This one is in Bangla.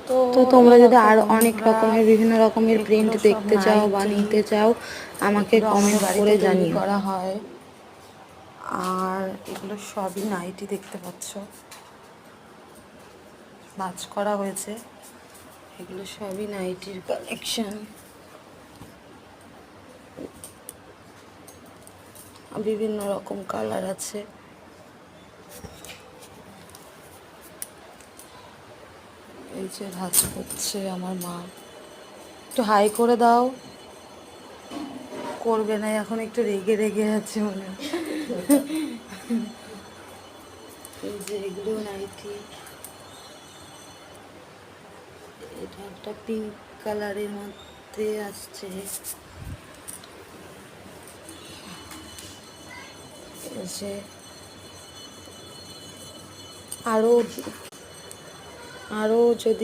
তো তোমরা যদি আর দেখো অনেক বন্ধুরা, রকমের বিভিন্ন রকমের এগুলো প্রিন্ট সব দেখতে চাও বা নাইটি, নিতে চাও আমাকে এগুলো আমাদের কমেন্ট বাড়িতে করে তৈরি জানিও। করা হয়। আর এগুলো সবই নাইটি, দেখতে পাচ্ছ ভাঁজ করা হয়েছে, এগুলো সবই নাইটির কালেকশন। বিভিন্ন রকম কালার আছে। এই যে ভাঁজ করছে আমার মা। একটু হাই করে দাও। করবে না এখন, একটু রেগে রেগে আছে মনে হয়। এই যে এগুলো নাইটি, এটা একটা পিঙ্ক কালারের মধ্যে আসছে। এই যে আরও আরও যদি